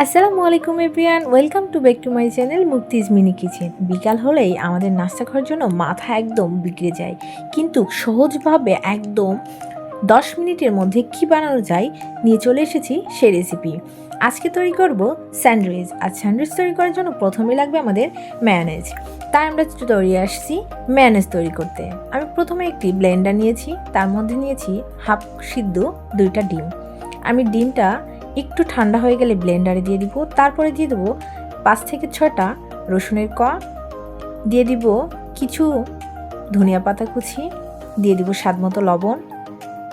আসসালামু আলাইকুম everyone, welcome to back to my channel Mukti's mini kitchen. বিকাল হলেই আমাদের নাস্তা খাওয়ার জন্য মাথা একদম বিগড়ে যায়, কিন্তু সহজভাবে একদম 10 মিনিটের মধ্যে কি বানানো যায় নিয়ে চলে এসেছি সেই রেসিপি। আজকে তৈরি করব স্যান্ডউইচ। আর স্যান্ডউইচ তৈরি করার জন্য প্রথমে লাগবে আমাদের ম্যায়োনেজ। তাই আমরা তৈরি আসছি ম্যায়োনেজ তৈরি করতে। আমি প্রথমে একটি ব্লেন্ডার নিয়েছি, তার মধ্যে নিয়েছি হাফ সিদ্ধ 2টা ডিম। আমি ডিমটা একটু ঠান্ডা হয়ে গেলে ব্লেন্ডারে দিয়ে দিব। তারপরে দিয়ে দেবো 5 থেকে 6টা রসুনের কোয়া, দিয়ে দিব কিছু ধনিয়া পাতা কুচি, দিয়ে দিব স্বাদ মতো লবণ,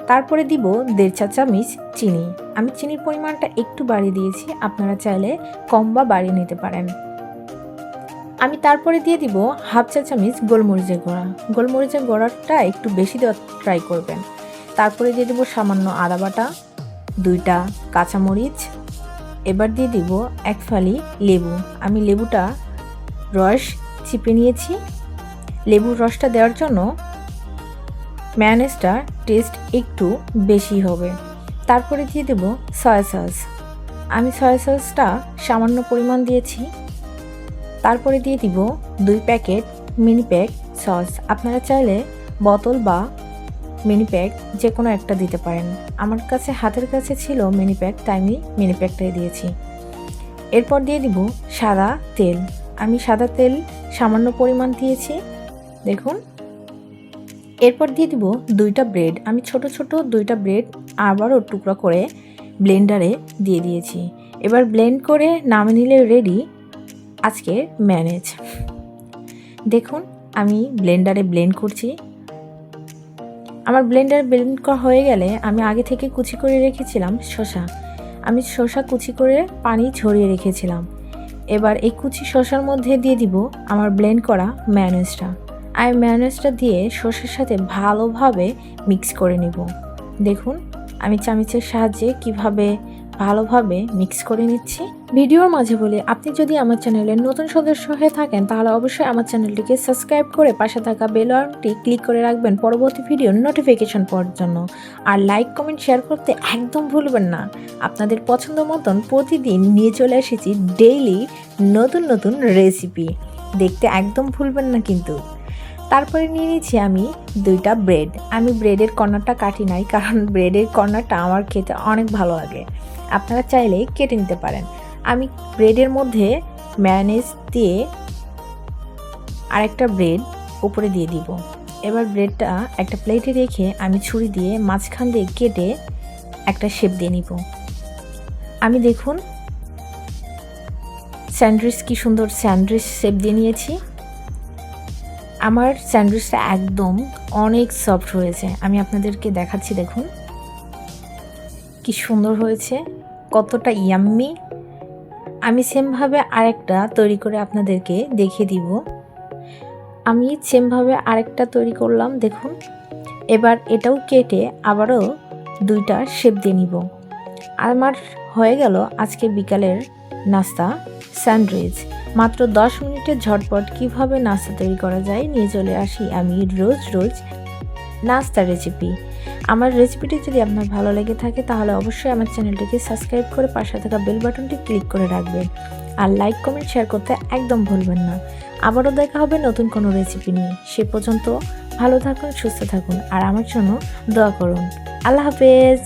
তারপরে দিব 1.5 চা চামচ চিনি। আমি চিনির পরিমাণটা একটু বাড়িয়ে দিয়েছি, আপনারা চাইলে কম বা বাড়িয়ে নিতে পারেন। আমি তারপরে দিয়ে দিব হাফ চা চামচ গোলমরিচের গুঁড়া। গোলমরিচের গুঁড়াটা একটু বেশি দেওয়ার ট্রাই করবেন। তারপরে দিয়ে দেবো সামান্য আদা বাটা, 2টা কাঁচামরিচ। এবার দিয়ে দিব 1 ফালি লেবু। আমি লেবুটা রস চিপে নিয়েছি। লেবুর রসটা দেওয়ার জন্য ম্যায়োনেজটা টেস্ট একটু বেশি হবে। তারপরে দিয়ে দেব সয়া সস। আমি সয়া সসটা সামান্য পরিমাণ দিয়েছি। তারপরে দিয়ে দিব 2 প্যাকেট মিনি প্যাক সস। আপনারা চাইলে বোতল বা মিনি প্যাক যে কোনো একটা দিতে পারেন। আমার কাছে হাতের কাছে ছিল মিনি প্যাক, তাই আমি মিনি প্যাকটাই দিয়েছি। এরপর দিয়ে দিব সাদা তেল। আমি সাদা তেল সামান্য পরিমাণ দিয়েছি, দেখুন। এরপর দিয়ে দিব 2টা ব্রেড। আমি ছোট ছোট 2টা ব্রেড আবারও টুকরা করে ব্লেন্ডারে দিয়ে দিয়েছি। এবার ব্লেন্ড করে নামিয়ে নিলে রেডি আজকে ম্যায়োনেজ। দেখুন আমি ব্লেন্ডারে ব্লেন্ড করছি। আমার ব্লেন্ডার ব্লেন্ড করা হয়ে গেলে আমি আগে থেকে কুচি করে রেখেছিলাম শসা। আমি শসা কুচি করে পানি ঝরিয়ে রেখেছিলাম। এবার এই কুচি শসার মধ্যে দিয়ে দিব আমার ব্লেন্ড করা ম্যায়োনেজটা। আমি ম্যায়োনেজটা দিয়ে শসার সাথে ভালোভাবে মিক্স করে নিব। দেখুন আমি চামচের সাহায্যে কিভাবে ভালোভাবে মিক্স করে নিচ্ছি। ভিডিওর মাঝে বলি, আপনি যদি আমার চ্যানেলের নতুন সদস্য হয়ে থাকেন তাহলে অবশ্যই আমার চ্যানেলটিকে সাবস্ক্রাইব করে পাশে থাকা বেল আইকনটি ক্লিক করে রাখবেন পরবর্তী ভিডিওর নোটিফিকেশন পাওয়ার জন্য। আর লাইক কমেন্ট শেয়ার করতে একদম ভুলবেন না। আপনাদের পছন্দ মতন প্রতিদিন নিয়ে চলে এসেছি ডেইলি নতুন নতুন রেসিপি, দেখতে একদম ভুলবেন না কিন্তু। তারপরে নিয়ে নিয়েছি আমি 2টা ব্রেড। আমি ব্রেডের কর্নারটা কাটি নাই, কারণ ব্রেডের কর্নারটা আমার খেতে অনেক ভালো লাগে। আপনারা চাইলে কেটে নিতে পারেন। আমি ব্রেডের মধ্যে ম্যায়োনেজ দিয়ে আরেকটা ব্রেড উপরে দিয়ে দিব। এবার ব্রেডটা একটা প্লেটে রেখে আমি ছুরি দিয়ে মাঝখান দিয়ে কেটে একটা শেপ দিয়ে নিব। আমি দেখুন স্যান্ডউইচ কি সুন্দর স্যান্ডউইচ শেপ দিয়ে নিয়েছি। আমার স্যান্ডউইচটা একদম অনেক সফট হয়েছে। আমি আপনাদেরকে দেখাচ্ছি, দেখুন কি সুন্দর হয়েছে, কতটা ইয়াম্মি। আমি সেমভাবে আরেকটা তৈরি করে আপনাদেরকে দেখিয়ে দিব। আমি সেমভাবে আরেকটা তৈরি করলাম, দেখুন। এবার এটাও কেটে আবারও 2টা শেপ দিয়ে নিব। আমার হয়ে গেল আজকে বিকালের নাস্তা স্যান্ডউইচ। মাত্র 10 মিনিটে ঝটপট কিভাবে নাস্তা তৈরি করা যায় নিয়ে চলে আসি আমি রোজ রোজ নাস্তা রেসিপি। আমার রেসিপিটি যদি আপনার ভালো লেগে থাকে তাহলে অবশ্যই আমার চ্যানেলটিকে সাবস্ক্রাইব করে পাশে থাকা বেল বাটনটি ক্লিক করে রাখবেন। আর লাইক কমেন্ট শেয়ার করতে একদম ভুলবেন না। আবারও দেখা হবে নতুন কোনো রেসিপি নিয়ে। সে পর্যন্ত ভালো থাকুন, সুস্থ থাকুন আর আমার জন্য দোয়া করুন। আল্লাহ হাফেজ।